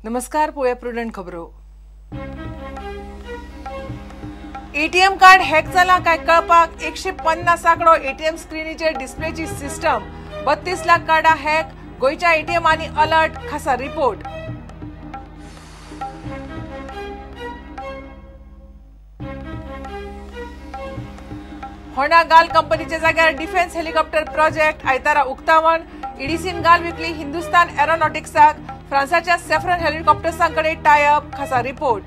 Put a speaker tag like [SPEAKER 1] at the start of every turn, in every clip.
[SPEAKER 1] नमस्कार, पोया प्रुडंट खबरो। एटीएम कार्ड हॅक जाला काय कळपाक 150 आंकडो एटीएम स्क्रीनीचेर डिस्प्लेची सिस्टम 32 लाख कार्डा हॅक, गोयच्या एटीएमांनी अलर्ट, खासा रिपोर्ट। होंडा गाल कंपनीचे जाग्यार डिफेन्स हेलिकॉप्टर प्रोजेक्ट आयतारा उक्तावण। इडीसीन गाल विकली हिंदुस्तान एरोनॉटिक्साक फ्रांसाच्या सॅफ्रन हेलिकॉप्टर्सांकडे टाय अप, खासा रिपोर्ट।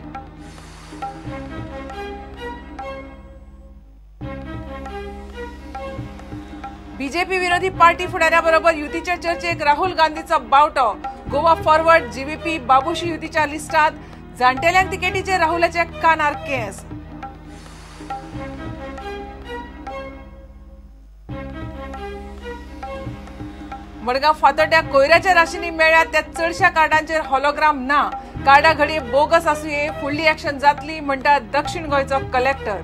[SPEAKER 1] बीजेपी विरोधी पार्टी फुडाऱ्याबरोबर युतीच्या चर्चेक राहुल गांधीचो बावटो। गोवा फॉरवर्ड जीव्हीपी बाबूशी युतीच्या लिस्टात, जाणटेल्यांक तिकेटीचे राहुलाचे कानार केस। मडगांव फातोड्ड्या कोयराच्या राशींनी मेळ्ळ्यात त्या चडशा कार्डांचेर हॉलोग्राम ना। कार्डा घडये बोगस आसुये, फुडली एक्शन जातली म्हणटा दक्षिण गोंयचो कलेक्टर।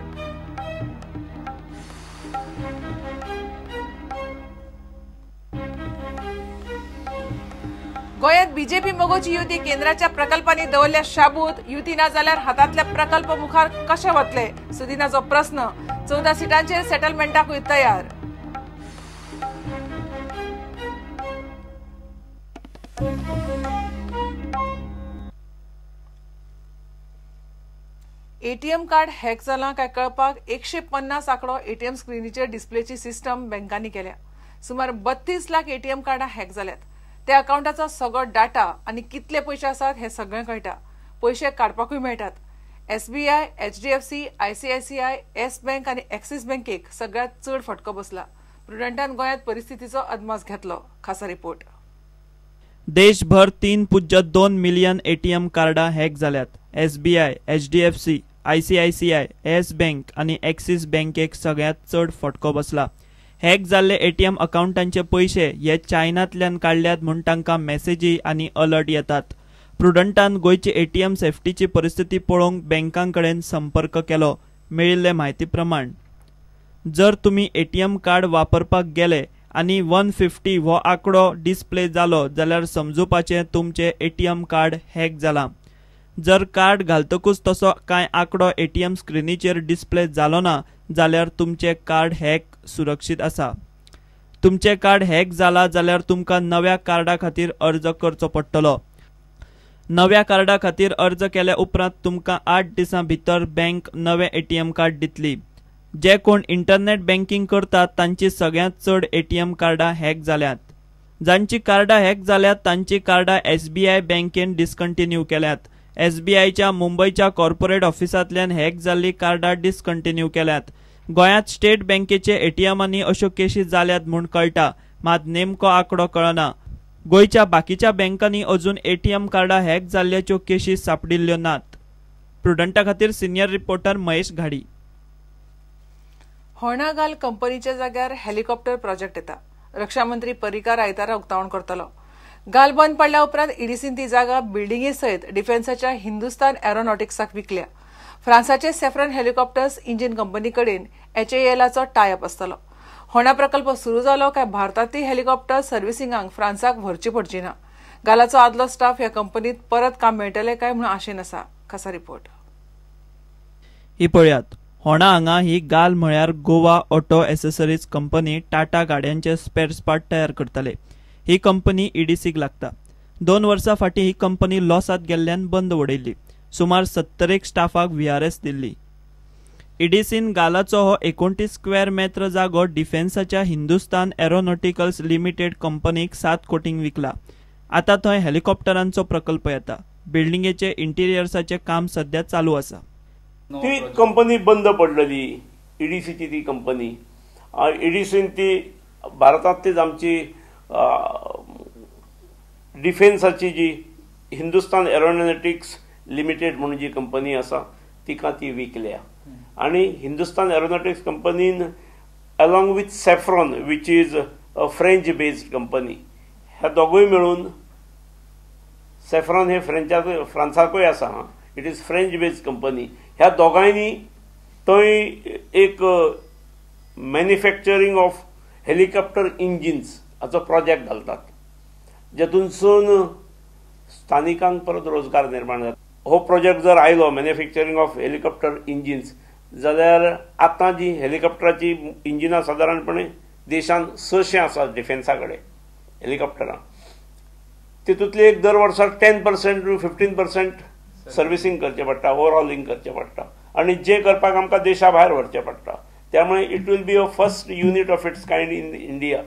[SPEAKER 1] गोंयांत बीजेपी मोगोची युती केंद्राच्या प्रकल्पांनी दवरल्या शाबूत। युती ना जाल्यार हातांतले प्रकल्प मुखार कशे वतले, सुदिनाचो प्रस्न। 14 सिटांचेर सेटलमेंटाकूय तयार। एटीएम कार्ड हॅक जाला काय कळपाक 150 आंकडो एटीएम स्क्रीनीचेर डिस्प्लेची सिस्टम बँकांनी केल्या। सुमार 32 लाख एटीएम कार्डा हॅक जाल्यात। त्या अकाउंटाचो सगळो डाटा आनी कितले पयशे आसात हे सगळें कळटा। पयशे काडपाकूय मेळटात। SBI, HDFC, ICICI, yes bank आनी एक्सिस बँकेक सगळ्यात चड फटको बसला। प्रुडंटान गोंयांत परिस्थितीचो अदमास घेतलो, खासा रिपोर्ट।
[SPEAKER 2] देशभर 3.2 मिलियन एटीएम कार्डा हॅक जाल्यात। SBI, HDFC, ICICI, yes bank आनी एक्सिस बँकेक सगळ्यात चड फटको बसला। हॅक जाल्ले एटीएम अकाउंटांचे पयशे हे चायनांतल्यान काडल्यात म्हूण तांकां मेसेजी आनी अलर्ट येतात। प्रुडंटान गोंयची एटीएम सेफ्टीची परिस्थिती पळोवंक बँकांकडेन संपर्क केलो। मेळिल्ले म्हायती प्रमाण जर तुमी एटीएम कार्ड वापरपाक गेले आनी 150 हो आंकडो डिस्प्ले जालो जाल्यार समजुपाचें तुमचें एटीएम कार्ड हॅक जालां। जर कार्ड घालतकूच तसो कांय आंकडो एटीएम स्क्रीनीचेर डिस्प्ले जालो ना जाल्यार तुमचें कार्ड हॅक सुरक्षीत आसा। तुमचें कार्ड हॅक जाला जाल्यार तुमकां नव्या कार्डा खातीर अर्ज करचो पडटलो। नव्या कार्डा खातीर अर्ज केल्या उपरांत तुमकां 8 दिसां भितर बँक नवें एटीएम कार्ड दितली। जे कोण इंटरनेट बँकिंग करतात तांची सगळ्यांत चड एटीएम कार्डां हॅक जाल्यात। जांची कार्डां हॅक जाल्यात तांची कार्डां एसबीआय बँकेन डिस्कंटिन्यू केल्यात। एसबीआयच्या मुंबयच्या कॉर्पोरेट ऑफिसांतल्यान हॅक जाल्ली कार्डां डिस्कंटिन्यू केल्यात। गोंयांत स्टेट बँकेचे एटीएमांनी अश्यो केशी जाल्यात म्हूण कळटा, मात नेमको आंकडो कळना। गोंयच्या बाकीच्या बँकांनी अजून एटीएम कार्डां हॅक जाल्ल्याच्यो केशी सापडिल्ल्यो नात। प्रुडंटा खातीर सिनियर रिपोर्टर महेश घाडी।
[SPEAKER 1] होंडा गाल कंपनीच्या जाग्यार हेलिकॉप्टर प्रोजेक्ट येता। रक्षा मंत्री पर्रीकार आयतारा उक्तावण करतलो। गाल बंद पडल्या उपरांत इडीसीन ती जागा बिल्डिंगे सयत डिफेन्साच्या हिंदुस्तान एरोनॉटिक्साक विकल्या। फ्रांसाचे सॅफ्रन हेलिकॉप्टर्स इंजिन कंपनी कडेन HALचो टाय अप आसतलो। होंडा प्रकल्प सुरू जालो काय भारतातली हेलिकॉप्टर सर्व्हिसिंगाक फ्रांसाक व्हरची पडची ना। गालाचो आदलो स्टाफ ह्या कंपनीत परत काम मेळटले काय म्हूण आशेन आसा, खासा रिपोर्ट।
[SPEAKER 2] ही पळयात, होंडा हांगा ही गाल म्हळ्यार Goa auto accessories company Tata गाड्यांचे स्पेअर्स पार्ट तयार करतले। ही कंपनी ईडीसीक लागता। 2 वर्सां फाटीं ही कंपनी लॉसात गेल्ल्यान बंद उडयल्ली। सुमार 70 स्टाफाक VRS दिल्ली। ईडीसीन गालाचो हो 29 स्क्वेअर मेत्र जागो डिफेन्साच्या हिंदुस्तान एरोनॉटिकल्स लिमिटेड कंपनीक 7 कोटींक विकला। आता थंय हेलिकॉप्टरांचो प्रकल्प येता। बिल्डिंगेचे इंटिरियर्साचे काम सध्या चालू आसा।
[SPEAKER 3] ती कंपनी बंद पडलेली, ईडीसीची ती कंपनी। ईडीसीन ती भारतांतलीच आमची डिफेन्साची जी हिंदुस्तान एरोनॉटिक्स लिमिटेड म्हणून जी कंपनी आसा तिका ती विकल्या। आणि हिंदुस्तान एरोनॉटिक्स कंपनीन along with saffron which is a French based company, ह्या दोगूय मेळून, सॅफ्रॉन हे फ्रांसाकूय आसा, it is French based company, ह्या दोगांयनी थंय एक मॅन्युफॅक्चरींग ऑफ हेलिकॉप्टर इंजिन्स हाचो प्रोजेक्ट घालतात, जेतूनसून स्थानिकांक परत रोजगार निर्माण जाता. हो प्रोजेक्ट जर आयलो मॅन्युफॅक्चरिंग ऑफ हेलिकॉप्टर इंजिन्स जाल्यार आतां जी हेलिकॉप्टराची इंजिनां सादारणपणे देशांत 600 आसात डिफेन्सा कडेन हेलिकॉप्टरां. तितूंतली एक दर वर्सा 10% to 15% सर्विसिंग करचें पडटा, ओवरहॉलिंग करचें पडटा आनी जे करपाक आमकां देशा भायर व्हरचें पडटा. त्यामुळे it will be a first unit of its kind in India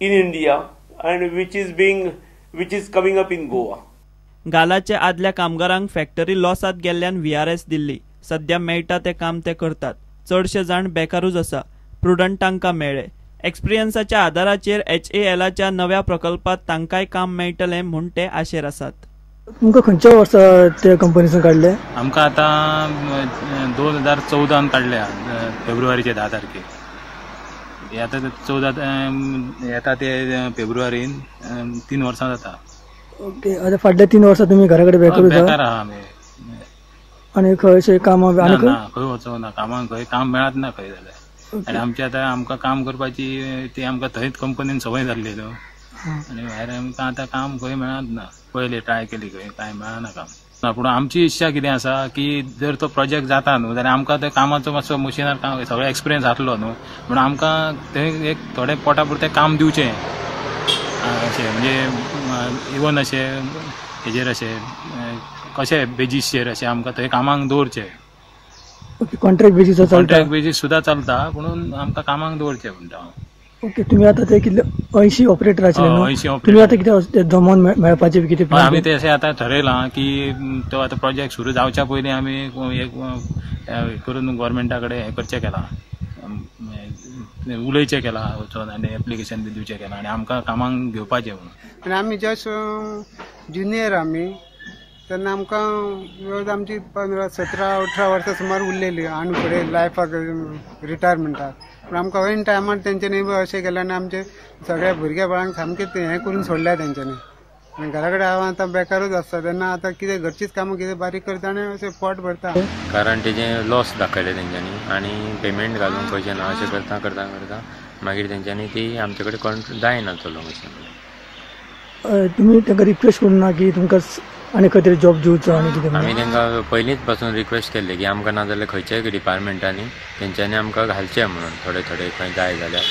[SPEAKER 3] in India and which is coming up in Goa.
[SPEAKER 2] गालाचे आदल्या कामगारांक फॅक्टरी लॉसात गेल्ल्यान VRS दिल्ली. सध्या मेळटा ते काम ते करतात. चडशे जाण बेकारूच आसा. प्रुडंट तांकां मेळ्ळे. एक्सपिरियन्साच्या आधाराचेर HALच्या नव्या प्रकल्पात तांकांय काम मेळटलें म्हूण ते आशेर आसात.
[SPEAKER 4] तुमकां खंयच्या वर्सा त्या कंपनीसून काडले?
[SPEAKER 5] आमकां आतां 2014 काडल्या फेब्रुवारीचे 10 तारखेक. आता 14 येता ते फेब्रुवारीन 3 वर्सां जाता.
[SPEAKER 4] ओके. आता फाटल्या 3 वर्सां तुमी घरा कडेन बेकार
[SPEAKER 5] आहा आमी.
[SPEAKER 4] आनी खंयशे काम आनी
[SPEAKER 5] खंय वचों ना कामाक, खंय काम मेळत ना खंय जाल्यार. आनी आमचे आतां आमकां काम करपाची ती आमकां थंयच कंपनीन संवय जाल्ली न्हू. आनी भायर आमकां आतां काम खंय मेळत ना. पयलीं ट्राय केली खंय कांय मेळना काम. पूण आमची इच्छा कितें आसा की जर तो प्रोजेक्ट जाता न्हू जाल्यार आमकां ते कामाचो मातसो मशिनार काम सगळो एक्सपिरियन्स जातलो न्हू म्हण आमकां थंय एक थोडें पोटा पुरतें काम दिवचें अशें म्हणजे इवन अशें हेजेर अशें कशें बेजीसचेर अशें आमकां थंय कामाक दवरचें. कॉन्ट्रॅक्ट बेजीस सुद्दां चलता पूण आमकां कामाक दवरचें म्हणटा हांव.
[SPEAKER 4] ओके. तुम्ही आता ते कितले 80 ऑपरेटर आसले न्हू?
[SPEAKER 5] 80 ऑपरेटर.
[SPEAKER 4] तुम्ही आता कितें जमोन मेळपाचे कितें?
[SPEAKER 5] आमी ते अशें आतां ठरयलां की तो आतां प्रोजेक्ट सुरू जावच्या पयलीं आमी एक करून गव्हर्मेंटा कडेन हें करचें केलां, उलयचें केलां वचून आनी एप्लिकेशन बी दिवचें केलां आनी आमकां कामाक घेवपाचें म्हणून.
[SPEAKER 6] आनी आमी जस्ट ज्युनियर आमी तेन्ना आमकां आमची 15-17-18 वर्सां सुमार उरलेली आनी फुडें लायफाक रिटायरमेंटाक. पूण आमकां ऐन टायमार तेंच्यांनी अशें केलें आनी आमचे सगळ्या भुरग्या बाळांक सामकें हें करून सोडल्या तेंच्यांनी. आनी घरा कडेन हांव आतां बेकारूच आसता तेन्ना आतां कितें घरचीच कामां कितें बारीक करता आनी अशें पोट भरता.
[SPEAKER 7] कारण तेजें लॉस दाखयलें तेंच्यांनी आनी पेमेंट घालूंक पयशे ना अशें करता करता करता मागीर तेंच्यांनी ती आमचे कडेन कॉन्ट्रॅक्ट जायना चलोवंक अशें.
[SPEAKER 4] तुमी तांकां रिक्वेस्ट करूना की तुमकां आनी खंय तरी जॉब दिवचो आनी कितें?
[SPEAKER 7] आमी तांकां पयलींच पासून रिक्वेस्ट केल्ली की आमकां ना जाल्यार खंयच्याय डिपार्टमेंटांनी तेंच्यांनी आमकां घालचें म्हणून थोडे थोडे खंय जाय जाल्यार.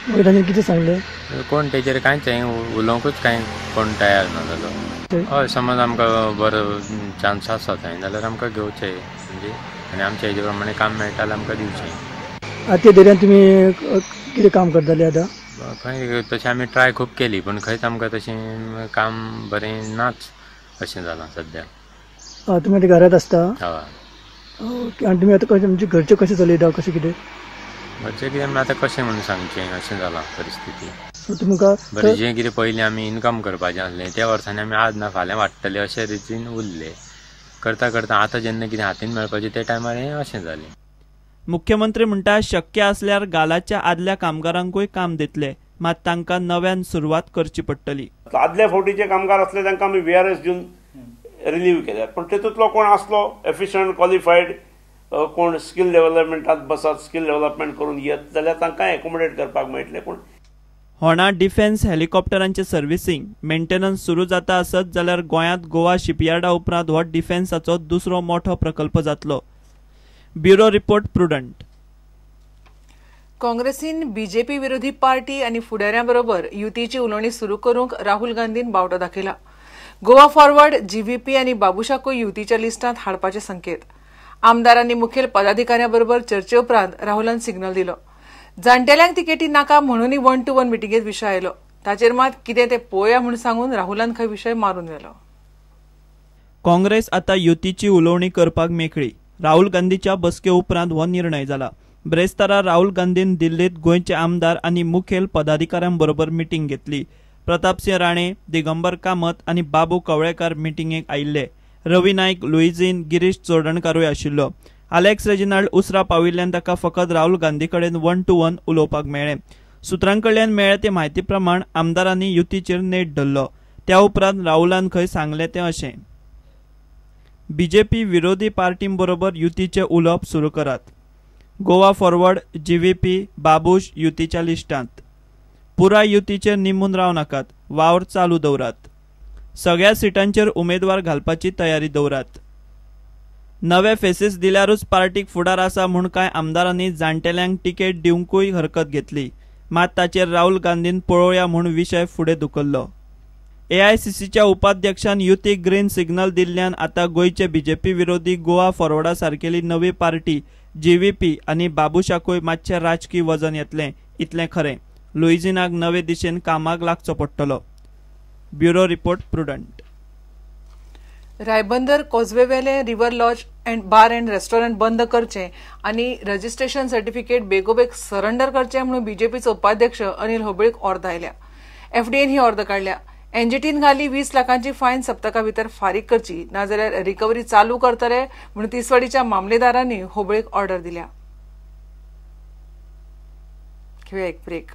[SPEAKER 4] मागीर तांणी कितें सांगलें?
[SPEAKER 7] कोण तेजेर कांयच उलोवंकूच कांय कोण तयार ना जालो. हय समज आमकां बरो चान्स आसा थंय जाल्यार आमकां घेवचें म्हणजे आनी आमच्या हेजे प्रमाणे काम मेळटा जाल्यार आमकां दिवचें.
[SPEAKER 4] ते दर्यान तुमी कितें काम करताले आतां?
[SPEAKER 7] खंय तशें आमी ट्राय खूब केली पूण खंयच आमकां तशें काम बरें नाच अशें जालां सद्या.
[SPEAKER 4] तुमी आतां घरांत आसता?
[SPEAKER 7] हय.
[SPEAKER 4] ओके. आनी तुमी आतां म्हणजे घरचें कशें चलयता कशें कितें?
[SPEAKER 7] घरचें कितें आतां कशें म्हणून सांगचें अशें जालां परिस्थिती.
[SPEAKER 4] सो तुमकां
[SPEAKER 7] बरें जें कितें पयलीं आमी इनकम करपाचें आसलें त्या वर्सांनी आमी आज ना फाल्यां वाडटले अशे रितीन उरले. करता करता आतां जेन्ना कितें हातीन मेळपाचें त्या टायमार हें अशें जालें.
[SPEAKER 2] मुख्यमंत्री म्हणटा शक्य असल्यार गालाच्या आदल्या कामगारांकूय काम दितले मात तांकां नव्यान सुरवात करची पडटली.
[SPEAKER 3] आदल्या फावटीचे कामगार असले तांकां आमी VRS दिवन रिलीव केल्यात पूण तेतूंतलो कोण आसलो एफिशियंट क्वॉलिफायड कोण स्कील डेव्हलपमेंटांत बसत स्कील डेव्हलपमेंट करून येत जाल्यार तांकां एकोमोडेट करपाक मेळटलें. पूण
[SPEAKER 2] होणा डिफेन्स हेलिकॉप्टरांचे सर्व्हिसिंग मेंटेनन्स सुरू जाता आसत जाल्यार गोंयांत गोवा शिपयार्डा उपरांत हो डिफेन्साचो दुसरो मोठो प्रकल्प जातलो. Bureau report Prudent.
[SPEAKER 1] काँग्रेसीन BJP विरोधी पार्टी आनी फुडाऱ्यांबरोबर युतीची उलोवणी सुरू करूंक राहुल गांधीन बावटो दाखयला. गोवा फॉरवर्ड, GVP आनी बाबुशाकूय युतीच्या लिस्टांत हाडपाचे संकेत. आमदारांनी मुखेल पदाधिकाऱ्यांबरोबर चर्चे उपरांत राहुलान सिग्नल दिलो. जाणटेल्यांक तिकेटी नाका म्हणूनय 1-to-1 मिटिंगेत विशय आयलो. ताचेर मात कितें तें पळोवया म्हूण सांगून राहुलान खंय विशय मारून व्हेलो.
[SPEAKER 2] काँग्रेस आतां युतीची उलोवणी करपाक मेकळी. राहुल गांधीच्या बसके उपरांत हो निर्णय जाला. ब्रेस्तारा राहुल गांधीन दिल्लीत गोंयचे आमदार आनी मुखेल पदाधिकाऱ्यांबरोबर मिटींग घेतली. प्रतापसिंह राणे, दिगंबर कामत आनी बाबू कवळेकार मिटींगेक आयिल्ले. रवी नायक, लुईझीन, गिरीश चोडणकारूय आशिल्लो. अलेक्स रेजिनाल्ड उसरा पाविल्ल्यान ताका फकत राहुल गांधी कडेन 1-to-1 उलोवपाक मेळ्ळें. सुत्रां कडल्यान मेळ्ळ्या ते म्हायती प्रमाण आमदारांनी युतीचेर नेट धरलो. त्या उपरांत राहुलान खंय सांगलें तें अशें. BJP विरोधी पार्टींबरोबर युतीचे उलोवप सुरू करात. गोवा फॉरवर्ड, GVP, बाबूश युतीच्या लिस्टांत. पुराय युतीचेर निमून राव नाकात. वावर चालू दवरात. सगळ्या सिटांचेर उमेदवार घालपाची तयारी दवरात। नवे फेसीस दिल्यारूच पार्टीक फुडार आसा म्हूण कांय आमदारांनी जाण्टेल्यांक तिकेट दिवंकूय हरकत घेतली, मात ताचेर राहुल गांधीन पळोवया म्हूण विशय फुडें धुकल्लो। एआयसीसीच्या उपाध्यक्षान युतीक ग्रीन सिग्नल दिल्ल्यान आतां गोंयचे बीजेपी विरोधी गोवा फॉरवर्डा सारकेली नवी पार्टी जीव्हीपी आनी बाबुशाकूय मातशें राजकीय वजन येतलें इतलें खरें। लुइजिनाक नवे दिशेन कामाक लागचो पडटलो। Bureau report Prudent.
[SPEAKER 1] रायबंदर कॉजवेवेले river lodge and bar and restaurant बंद करचे आणि रजिस्ट्रेशन सर्टिफिकेट बेगोबेग सरेंडर करचे म्हणून बीजेपीचे उपाध्यक्ष अनिल होबळीक ऑर्द आयल्या। एफडीएन ही ऑर्द काढल्या। एनजीटीन घाली 20 लाखांची फायन सप्तका भितर फारीक करची, नाजाल्यार रिकव्हरी चालू करतले म्हणून तिसवाडीच्या मामलेदारांनी होबळीक ऑर्डर दिल्या। घेऊया एक ब्रेक।